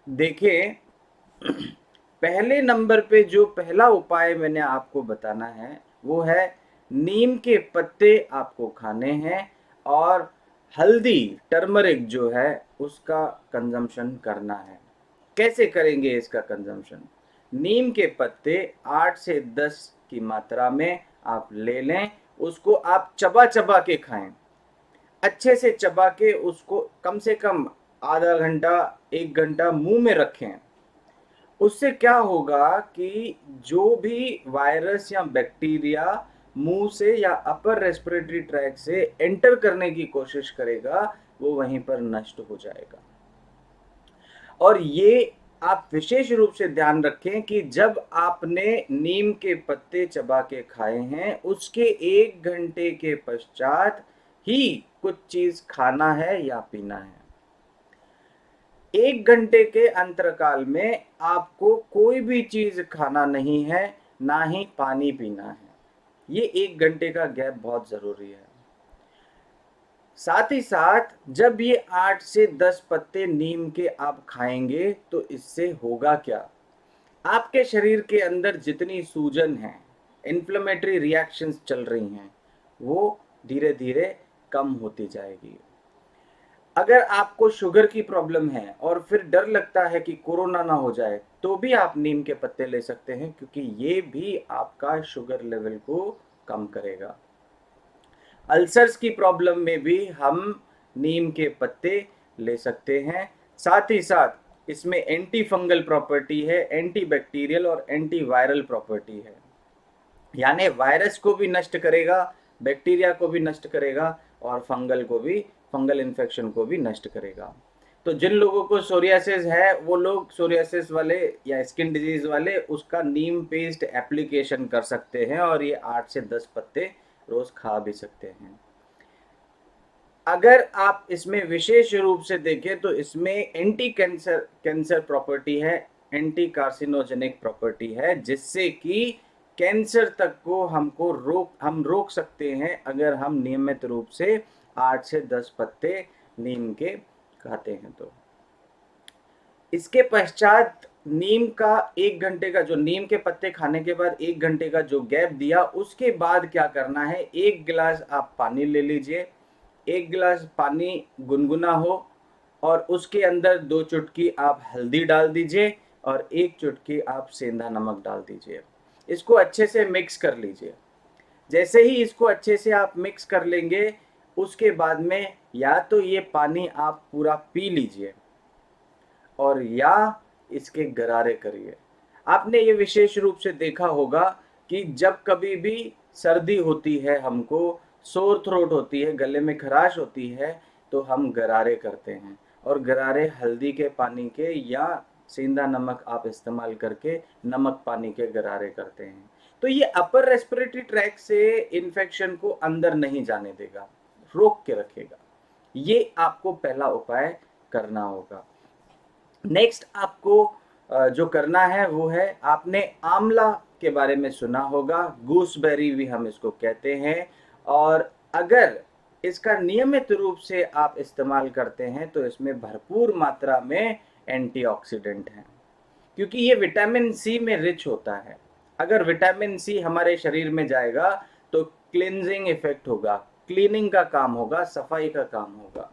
देखिए, पहले नंबर पे जो पहला उपाय मैंने आपको बताना है वो है नीम के पत्ते आपको खाने हैं और हल्दी टर्मरिक जो है उसका कंजम्पशन करना है। कैसे करेंगे इसका कंजम्पशन? नीम के पत्ते 8 से 10 की मात्रा में आप ले लें, उसको आप चबा चबा के खाएं, अच्छे से चबा के उसको कम से कम आधा घंटा 1 घंटा मुंह में रखें। उससे क्या होगा कि जो भी वायरस या बैक्टीरिया मुंह से या अपर रेस्पिरेटरी ट्रैक से एंटर करने की कोशिश करेगा वो वहीं पर नष्ट हो जाएगा। और ये आप विशेष रूप से ध्यान रखें कि जब आपने नीम के पत्ते चबा के खाए हैं उसके 1 घंटे के पश्चात ही कुछ चीज खाना है या पीना है। 1 घंटे के अंतरकाल में आपको कोई भी चीज खाना नहीं है, ना ही पानी पीना है। ये 1 घंटे का गैप बहुत जरूरी है। साथ ही साथ जब ये 8 से 10 पत्ते नीम के आप खाएंगे तो इससे होगा क्या? आपके शरीर के अंदर जितनी सूजन है, इन्फ्लेमेटरी रिएक्शंस चल रही हैं, वो धीरे धीरे कम होती जाएगी। अगर आपको शुगर की प्रॉब्लम है और फिर डर लगता है कि कोरोना ना हो जाए तो भी आप नीम के पत्ते ले सकते हैं, क्योंकि ये भी आपका शुगर लेवल को कम करेगा। अल्सर्स की प्रॉब्लम में भी हम नीम के पत्ते ले सकते हैं। साथ ही साथ इसमें एंटी फंगल प्रॉपर्टी है, एंटी बैक्टीरियल और एंटी वायरल प्रॉपर्टी है, यानी वायरस को भी नष्ट करेगा, बैक्टीरिया को भी नष्ट करेगा और फंगल इन्फेक्शन को भी नष्ट करेगा। तो जिन लोगों को सोरियासिस है वो लोग सोरियासिस वाले या स्किन डिजीज वाले उसका नीम पेस्ट एप्लीकेशन कर सकते हैं और ये 8 से 10 पत्ते रोज खा भी सकते हैं। अगर आप इसमें विशेष रूप से देखें तो इसमें एंटी कैंसर प्रॉपर्टी है, एंटी कार्सिनोजेनिक प्रॉपर्टी है, जिससे कि कैंसर तक को हम रोक सकते हैं अगर हम नियमित रूप से 8 से 10 पत्ते नीम के खाते हैं तो। इसके पश्चात नीम का 1 घंटे का जो नीम के पत्ते खाने के बाद 1 घंटे का जो गैप दिया उसके बाद क्या करना है, 1 गिलास आप पानी ले लीजिए। 1 गिलास पानी गुनगुना हो और उसके अंदर 2 चुटकी आप हल्दी डाल दीजिए और 1 चुटकी आप सेंधा नमक डाल दीजिए। इसको अच्छे से मिक्स कर लीजिए। जैसे ही इसको अच्छे से आप मिक्स कर लेंगे उसके बाद में या तो ये पानी आप पूरा पी लीजिए और या इसके गरारे करिए। आपने ये विशेष रूप से देखा होगा कि जब कभी भी सर्दी होती है, हमको सोर थ्रोट होती है, गले में खराश होती है, तो हम गरारे करते हैं और गरारे हल्दी के पानी के या सेंधा नमक आप इस्तेमाल करके नमक पानी के गरारे करते हैं। तो ये अपर रेस्पिरेटरी ट्रैक से इन्फेक्शन को अंदर नहीं जाने देगा, रोक के रखेगा। ये आपको पहला उपाय करना होगा। नेक्स्ट आपको जो करना है वो है, आपने आंवला के बारे में सुना होगा, गूसबेरी भी हम इसको कहते हैं। और अगर इसका नियमित रूप से आप इस्तेमाल करते हैं तो इसमें भरपूर मात्रा में एंटीऑक्सीडेंट हैं, क्योंकि ये विटामिन सी में रिच होता है। अगर विटामिन सी हमारे शरीर में जाएगा तो क्लिनजिंग इफेक्ट होगा, क्लीनिंग का काम होगा, सफाई का काम होगा।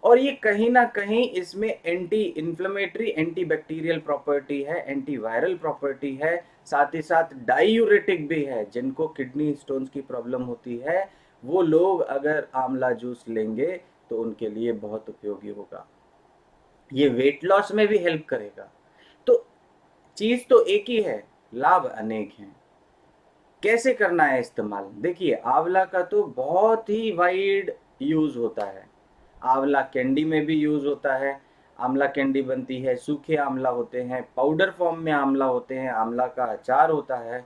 और ये कहीं ना कहीं इसमें anti inflammatory anti bacterial property है, एंटी वायरल प्रॉपर्टी है, साथ ही साथ डायूरेटिक भी है। जिनको किडनी स्टोन्स की प्रॉब्लम होती है वो लोग अगर आंवला जूस लेंगे तो उनके लिए बहुत उपयोगी होगा। ये वेट लॉस में भी हेल्प करेगा। तो चीज तो एक ही है, लाभ अनेक हैं। कैसे करना है इस्तेमाल? देखिए, आंवला का तो बहुत ही वाइड यूज होता है। आंवला कैंडी में भी यूज होता है। आंवला कैंडी बनती है, सूखे आंवला होते हैं, पाउडर फॉर्म में आंवला होते हैं, आंवला का अचार होता है।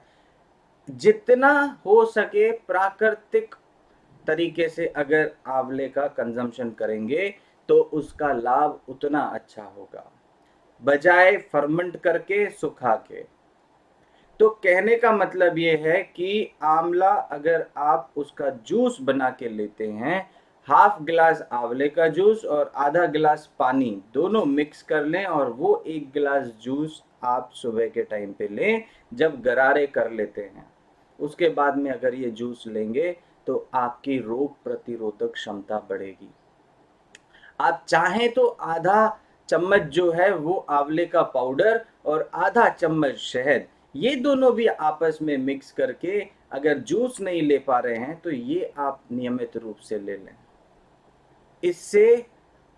जितना हो सके प्राकृतिक तरीके से अगर आंवले का कंजम्पशन करेंगे तो उसका लाभ उतना अच्छा होगा, बजाय फर्मेंट करके सुखा के। तो कहने का मतलब ये है कि आंवला अगर आप उसका जूस बना के लेते हैं, हाफ गिलास आंवले का जूस और आधा गिलास पानी दोनों मिक्स कर लें, और वो 1 गिलास जूस आप सुबह के टाइम पे लें जब गरारे कर लेते हैं। उसके बाद में अगर ये जूस लेंगे तो आपकी रोग प्रतिरोधक क्षमता बढ़ेगी। आप चाहें तो आधा चम्मच जो है वो आंवले का पाउडर और आधा चम्मच शहद, ये दोनों भी आपस में मिक्स करके, अगर जूस नहीं ले पा रहे हैं तो ये आप नियमित रूप से ले लें। इससे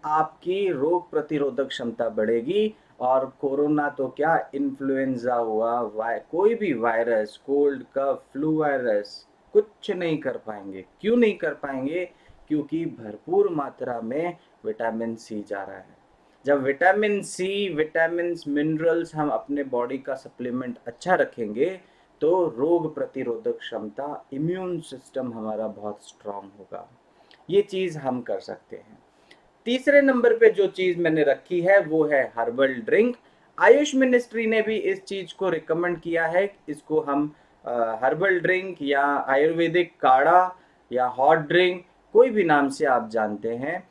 आपकी रोग प्रतिरोधक क्षमता बढ़ेगी, और कोरोना तो क्या, इन्फ्लुएंजा हुआ, कोई भी virus, cold cough flu virus, कुछ नहीं कर पाएंगे। क्यों नहीं कर पाएंगे? क्योंकि भरपूर मात्रा में विटामिन सी जा रहा है। जब विटामिन सी, विटामिन्स, मिनरल्स हम अपने बॉडी का सप्लीमेंट अच्छा रखेंगे तो रोग प्रतिरोधक क्षमता, इम्यून सिस्टम हमारा बहुत स्ट्रांग होगा। ये चीज़ हम कर सकते हैं। तीसरे नंबर पे जो चीज़ मैंने रखी है वो है हर्बल ड्रिंक। आयुष मिनिस्ट्री ने भी इस चीज़ को रिकमेंड किया है, इसको हम हर्बल ड्रिंक या आयुर्वेदिक काढ़ा या हॉट ड्रिंक, कोई भी नाम से आप जानते हैं।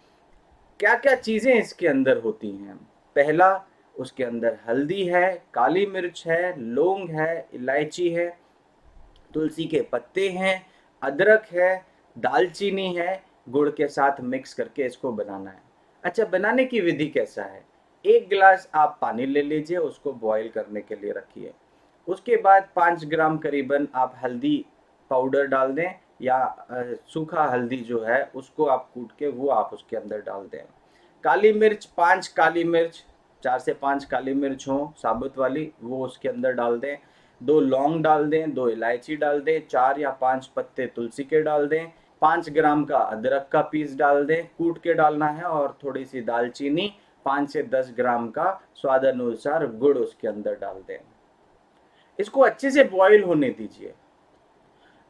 क्या क्या चीज़ें इसके अंदर होती हैं? पहला, उसके अंदर हल्दी है, काली मिर्च है, लौंग है, इलायची है, तुलसी के पत्ते हैं, अदरक है, दालचीनी है, गुड़ के साथ मिक्स करके इसको बनाना है। अच्छा, बनाने की विधि कैसा है? 1 गिलास आप पानी ले लीजिए, उसको बॉईल करने के लिए रखिए। उसके बाद 5 ग्राम करीबन आप हल्दी पाउडर डाल दें, या सूखा हल्दी जो है उसको आप कूट के वो आप उसके अंदर डाल दें। काली मिर्च, 5 काली मिर्च, 4 से 5 काली मिर्च हो साबुत वाली, वो उसके अंदर डाल दें। 2 लौंग डाल दें, 2 इलायची डाल दें, 4 या 5 पत्ते तुलसी के डाल दें, 5 ग्राम का अदरक का पीस डाल दें, कूट के डालना है, और थोड़ी सी दालचीनी, 5 से 10 ग्राम का स्वाद अनुसार गुड़ उसके अंदर डाल दें। इसको अच्छे से बॉईल होने दीजिए।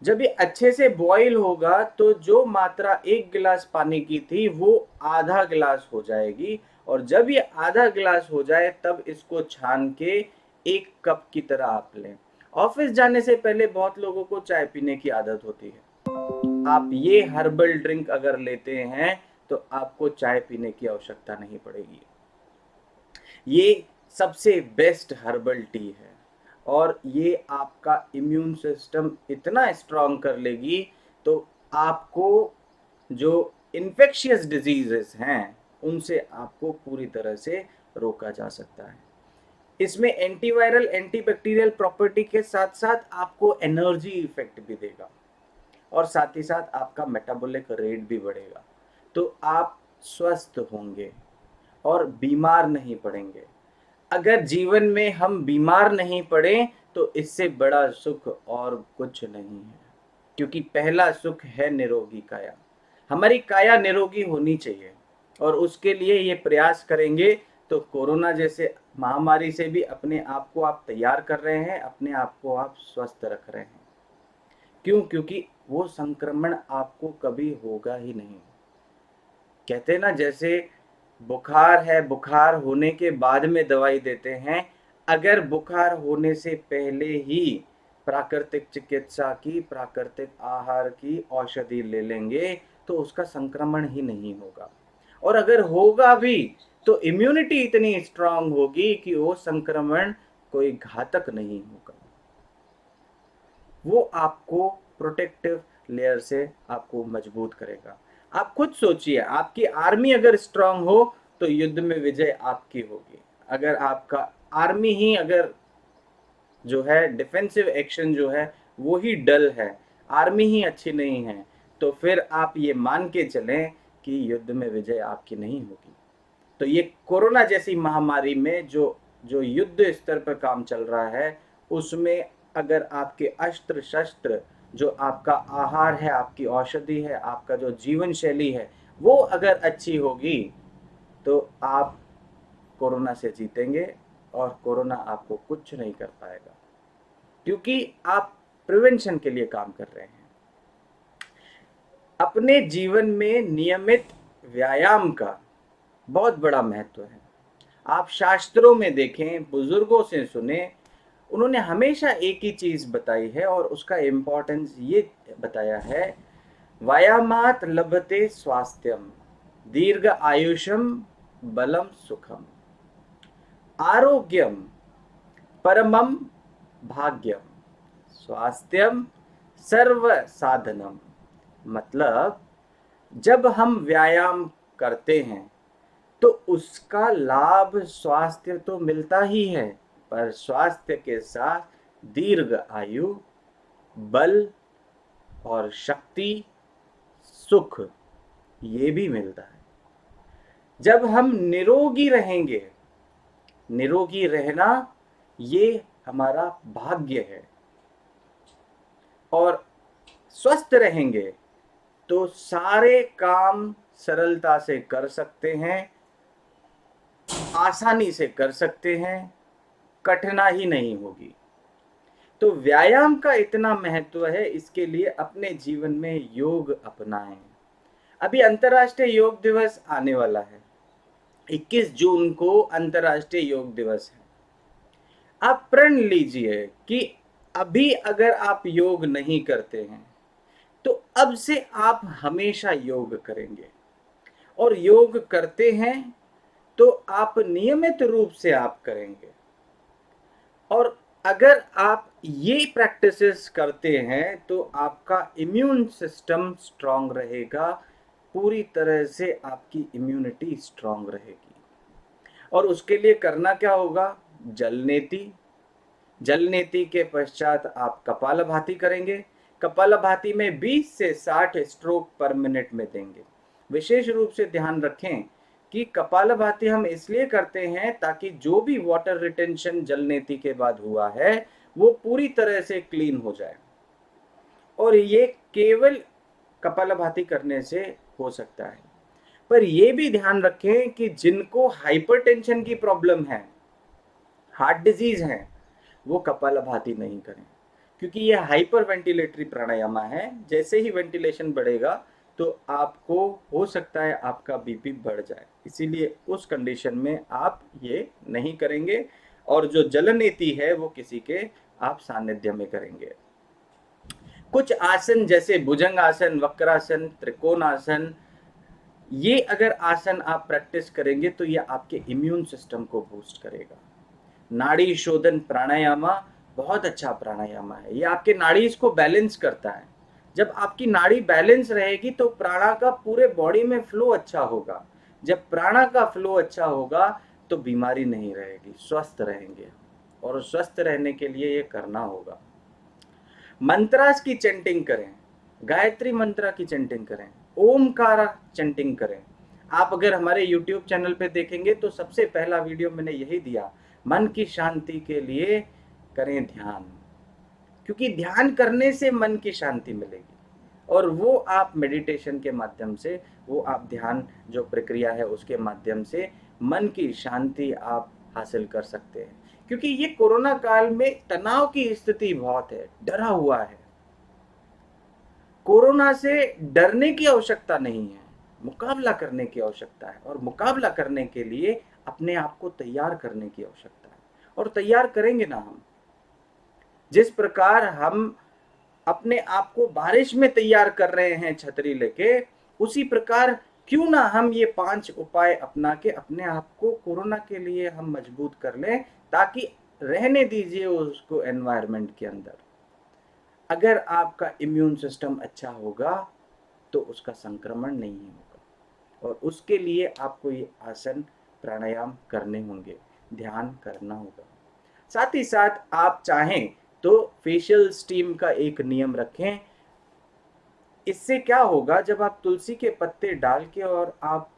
जब ये अच्छे से बॉईल होगा तो जो मात्रा 1 गिलास पानी की थी वो आधा गिलास हो जाएगी, और जब ये आधा गिलास हो जाए तब इसको छान के 1 कप की तरह आप लें। ऑफिस जाने से पहले बहुत लोगों को चाय पीने की आदत होती है। आप ये हर्बल ड्रिंक अगर लेते हैं तो आपको चाय पीने की आवश्यकता नहीं पड़ेगी। ये सबसे बेस्ट हर्बल टी है, और ये आपका इम्यून सिस्टम इतना स्ट्रांग कर लेगी तो आपको जो इन्फेक्शियस डिजीजेस हैं उनसे आपको पूरी तरह से रोका जा सकता है। इसमें एंटीवायरल, एंटीबैक्टीरियल प्रॉपर्टी के साथ साथ आपको एनर्जी इफेक्ट भी देगा, और साथ ही साथ आपका मेटाबॉलिक रेट भी बढ़ेगा, तो आप स्वस्थ होंगे और बीमार नहीं पड़ेंगे। अगर जीवन में हम बीमार नहीं पड़े तो इससे बड़ा सुख और कुछ नहीं है, क्योंकि पहला सुख है निरोगी काया। हमारी काया निरोगी होनी चाहिए, और उसके लिए ये प्रयास करेंगे तो कोरोना जैसे महामारी से भी अपने आप को आप तैयार कर रहे हैं, अपने आप को आप स्वस्थ रख रहे हैं। क्यों? क्योंकि वो संक्रमण आपको कभी होगा ही नहीं। कहते हैं ना, जैसे बुखार है, बुखार होने के बाद में दवाई देते हैं, अगर बुखार होने से पहले ही प्राकृतिक चिकित्सा की, प्राकृतिक आहार की औषधि ले लेंगे तो उसका संक्रमण ही नहीं होगा, और अगर होगा भी तो इम्यूनिटी इतनी स्ट्रांग होगी कि वो संक्रमण कोई घातक नहीं होगा। वो आपको प्रोटेक्टिव लेयर से आपको मजबूत करेगा। आप खुद सोचिए, आपकी आर्मी अगर स्ट्रांग हो तो युद्ध में विजय आपकी होगी। अगर आपका आर्मी ही अगर जो है डिफेंसिव एक्शन जो है वो ही डल है, आर्मी ही अच्छी नहीं है, तो फिर आप ये मान के चलें कि युद्ध में विजय आपकी नहीं होगी। तो ये कोरोना जैसी महामारी में जो जो युद्ध स्तर पर काम चल रहा है, उसमें अगर आपके अस्त्र शस्त्र, जो आपका आहार है, आपकी औषधि है, आपका जो जीवन शैली है, वो अगर अच्छी होगी तो आप कोरोना से जीतेंगे, और कोरोना आपको कुछ नहीं कर पाएगा, क्योंकि आप प्रिवेंशन के लिए काम कर रहे हैं। अपने जीवन में नियमित व्यायाम का बहुत बड़ा महत्व है। आप शास्त्रों में देखें, बुजुर्गों से सुने, उन्होंने हमेशा एक ही चीज बताई है और उसका इम्पोर्टेंस ये बताया है व्यायामात् लभते स्वास्थ्यम दीर्घ आयुषम बलम सुखम आरोग्यम परमम भाग्यम स्वास्थ्यम सर्व साधनम। मतलब जब हम व्यायाम करते हैं तो उसका लाभ स्वास्थ्य तो मिलता ही है, पर स्वास्थ्य के साथ दीर्घ आयु, बल और शक्ति, सुख ये भी मिलता है। जब हम निरोगी रहेंगे, निरोगी रहना ये हमारा भाग्य है, और स्वस्थ रहेंगे तो सारे काम सरलता से कर सकते हैं, आसानी से कर सकते हैं, कठिनाई नहीं होगी। तो व्यायाम का इतना महत्व है, इसके लिए अपने जीवन में योग अपनाएं। अभी अंतर्राष्ट्रीय योग दिवस आने वाला है, 21 जून को अंतर्राष्ट्रीय योग दिवस है। आप प्रण लीजिए कि अभी अगर आप योग नहीं करते हैं तो अब से आप हमेशा योग करेंगे, और योग करते हैं तो आप नियमित रूप से आप करेंगे। और अगर आप ये प्रैक्टिसेस करते हैं तो आपका इम्यून सिस्टम स्ट्रांग रहेगा, पूरी तरह से आपकी इम्यूनिटी स्ट्रांग रहेगी। और उसके लिए करना क्या होगा? जलनेति, जलनेति के पश्चात आप कपालभाति करेंगे। कपालभाति में 20 से 60 स्ट्रोक पर मिनट में देंगे। विशेष रूप से ध्यान रखें कि कपालभाति हम इसलिए करते हैं ताकि जो भी वाटर रिटेंशन जलनेति के बाद हुआ है वो पूरी तरह से क्लीन हो जाए, और ये केवल कपालभाति करने से हो सकता है। पर ये भी ध्यान रखें कि जिनको हाइपरटेंशन की प्रॉब्लम है, हार्ट डिजीज है, वो कपालभाति नहीं करें, क्योंकि ये हाइपर वेंटिलेटरी प्राणायाम है। जैसे ही वेंटिलेशन बढ़ेगा तो आपको हो सकता है आपका बीपी बढ़ जाए, इसीलिए उस कंडीशन में आप ये नहीं करेंगे। और जो जलनेति है वो किसी के आप सानिध्य में करेंगे। कुछ आसन जैसे भुजंग आसन, वक्रासन, त्रिकोणासन, ये अगर आसन आप प्रैक्टिस करेंगे तो ये आपके इम्यून सिस्टम को बूस्ट करेगा। नाड़ी शोधन प्राणायाम बहुत अच्छा प्राणायाम है, ये आपके नाड़ीज को बैलेंस करता है। जब आपकी नाड़ी बैलेंस रहेगी तो प्राणा का पूरे बॉडी में फ्लो अच्छा होगा। जब प्राणा का फ्लो अच्छा होगा तो बीमारी नहीं रहेगी, स्वस्थ रहेंगे। और स्वस्थ रहने के लिए ये करना होगा। मंत्रास की चैंटिंग करें, गायत्री मंत्रा की चैंटिंग करें, ओमकार चैंटिंग करें। आप अगर हमारे YouTube चैनल पे देखेंगे तो सबसे पहला वीडियो मैंने यही दिया, मन की शांति के लिए करें ध्यान, क्योंकि ध्यान करने से मन की शांति मिलेगी, और वो आप मेडिटेशन के माध्यम से, वो आप ध्यान जो प्रक्रिया है उसके माध्यम से मन की शांति आप हासिल कर सकते हैं। क्योंकि ये कोरोना काल में तनाव की स्थिति बहुत है, डरा हुआ है। कोरोना से डरने की आवश्यकता नहीं है, मुकाबला करने की आवश्यकता है, और मुकाबला करने के लिए अपने आप को तैयार करने की आवश्यकता है। और तैयार करेंगे ना हम, जिस प्रकार हम अपने आप को बारिश में तैयार कर रहे हैं छतरी लेके, उसी प्रकार क्यों ना हम ये 5 उपाय अपना के अपने आप को कोरोना के लिए हम मजबूत कर लें, ताकि रहने दीजिए उसको एनवायरनमेंट के अंदर। अगर आपका इम्यून सिस्टम अच्छा होगा तो उसका संक्रमण नहीं होगा, और उसके लिए आपको ये आसन प्राणायाम करने होंगे, ध्यान करना होगा। साथ ही साथ आप चाहें तो फेशियल स्टीम का एक नियम रखें। इससे क्या होगा, जब आप तुलसी के पत्ते डाल के और आप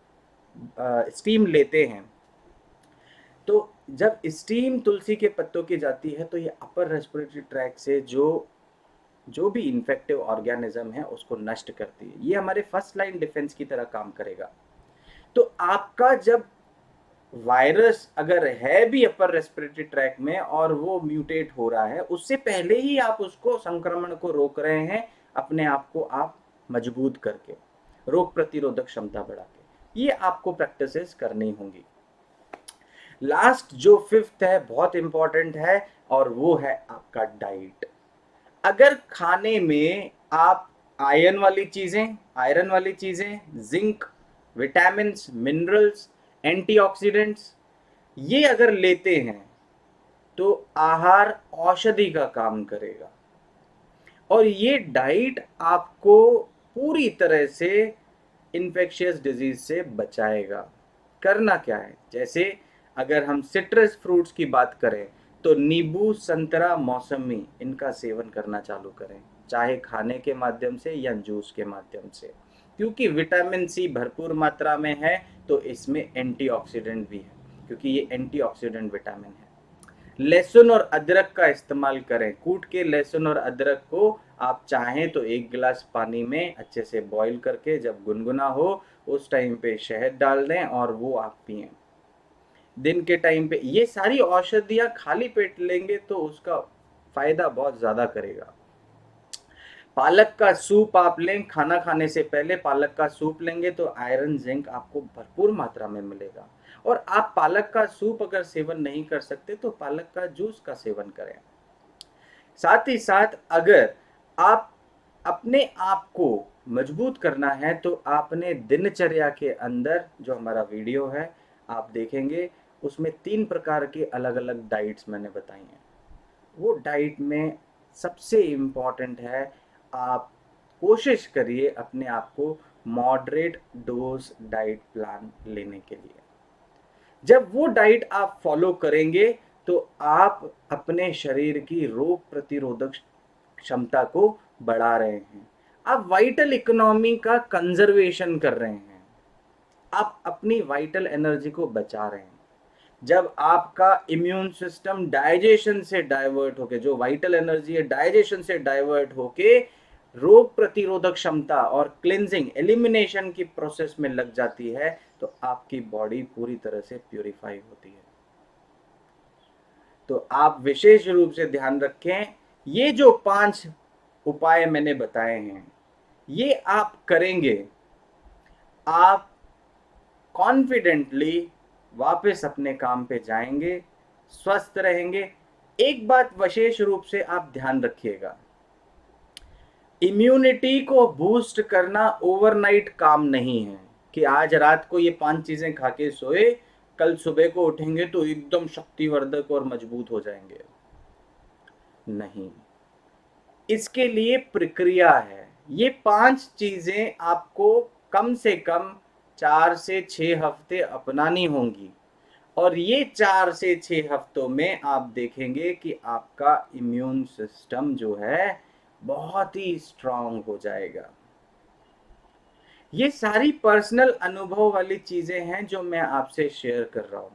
स्टीम लेते हैं, तो जब स्टीम तुलसी के पत्तों की जाती है तो ये अपर रेस्पिरेटरी ट्रैक से जो भी इन्फेक्टिव ऑर्गेनिज्म है उसको नष्ट करती है। ये हमारे फर्स्ट लाइन डिफेंस की तरह काम करेगा। तो आपका जब वायरस अगर है भी अपर रेस्पिरेटरी ट्रैक में और वो म्यूटेट हो रहा है, उससे पहले ही आप उसको संक्रमण को रोक रहे हैं, अपने आप को आप मजबूत करके, रोग प्रतिरोधक क्षमता बढ़ा के। ये आपको प्रैक्टिसेस करनी होंगी। लास्ट जो 5th है बहुत इंपॉर्टेंट है, और वो है आपका डाइट। अगर खाने में आप आयरन वाली चीजें, जिंक, विटामिन्स, मिनरल्स, एंटीऑक्सीडेंट्स, ये अगर लेते हैं तो आहार औषधि का काम करेगा। और ये डाइट आपको पूरी तरह से इन्फेक्शियस डिजीज से बचाएगा। करना क्या है, जैसे अगर हम सिट्रस फ्रूट्स की बात करें तो नींबू, संतरा, मौसमी, इनका सेवन करना चालू करें, चाहे खाने के माध्यम से या जूस के माध्यम से, क्योंकि विटामिन सी भरपूर मात्रा में है, तो इसमें एंटीऑक्सीडेंट भी है, क्योंकि ये एंटीऑक्सीडेंट विटामिन है। लहसुन और अदरक का इस्तेमाल करें, कूट के लहसुन और अदरक को आप चाहें तो 1 गिलास पानी में अच्छे से बॉईल करके जब गुनगुना हो उस टाइम पे शहद डाल दें और वो आप पिएं। दिन के टाइम पे ये सारी औषधियाँ खाली पेट लेंगे तो उसका फायदा बहुत ज़्यादा करेगा। पालक का सूप आप लें, खाना खाने से पहले पालक का सूप लेंगे तो आयरन, जिंक आपको भरपूर मात्रा में मिलेगा। और आप पालक का सूप अगर सेवन नहीं कर सकते तो पालक का जूस का सेवन करें। साथ ही साथ अगर आप अपने आप को मजबूत करना है तो आपने दिनचर्या के अंदर जो हमारा वीडियो है आप देखेंगे, उसमें 3 प्रकार के अलग अलग डाइट्स मैंने बताई हैं। वो डाइट में सबसे इम्पॉर्टेंट है, आप कोशिश करिए अपने आप को मॉडरेट डोज डाइट प्लान लेने के लिए। जब वो डाइट आप फॉलो करेंगे तो आप अपने शरीर की रोग प्रतिरोधक क्षमता को बढ़ा रहे हैं, आप वाइटल इकोनॉमी का कंजर्वेशन कर रहे हैं, आप अपनी वाइटल एनर्जी को बचा रहे हैं। जब आपका इम्यून सिस्टम डाइजेशन से डाइवर्ट होके, जो वाइटल एनर्जी है डाइजेशन से डाइवर्ट होके रोग प्रतिरोधक क्षमता और क्लिनजिंग, एलिमिनेशन की प्रोसेस में लग जाती है, तो आपकी बॉडी पूरी तरह से प्यूरिफाई होती है। तो आप विशेष रूप से ध्यान रखें, ये जो 5 उपाय मैंने बताए हैं, ये आप करेंगे, आप कॉन्फिडेंटली वापस अपने काम पे जाएंगे, स्वस्थ रहेंगे। एक बात विशेष रूप से आप ध्यान रखिएगा, इम्यूनिटी को बूस्ट करना ओवरनाइट काम नहीं है कि आज रात को ये 5 चीजें खा के सोए, कल सुबह को उठेंगे तो एकदम शक्तिवर्धक और मजबूत हो जाएंगे। नहीं, इसके लिए प्रक्रिया है। ये 5 चीजें आपको कम से कम 4 से 6 हफ्ते अपनानी होंगी, और ये 4 से 6 हफ्तों में आप देखेंगे कि आपका इम्यून सिस्टम जो है बहुत ही स्ट्रांग हो जाएगा। ये सारी पर्सनल अनुभव वाली चीजें हैं जो मैं आपसे शेयर कर रहा हूं।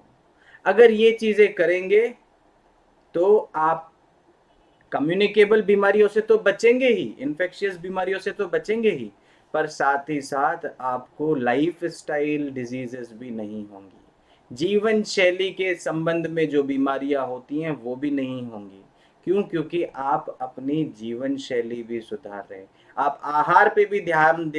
अगर ये चीजें करेंगे तो आप कम्युनिकेबल बीमारियों से तो बचेंगे ही, इन्फेक्शियस बीमारियों से तो बचेंगे ही, पर साथ ही साथ आपको लाइफ स्टाइल डिजीजेस भी नहीं होंगी, जीवन शैली के संबंध में जो बीमारियां होती हैं वो भी नहीं होंगी। क्यों? क्योंकि आप अपनी जीवन शैली भी सुधार रहे हैं, आप आहार पे भी ध्यान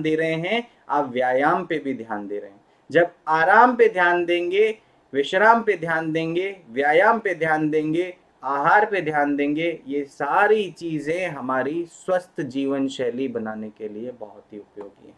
दे रहे हैं, आप व्यायाम पे भी ध्यान दे रहे हैं। जब आराम पे ध्यान देंगे, विश्राम पे ध्यान देंगे, व्यायाम पे ध्यान देंगे, आहार पे ध्यान देंगे, ये सारी चीजें हमारी स्वस्थ जीवन शैली बनाने के लिए बहुत ही उपयोगी हैं।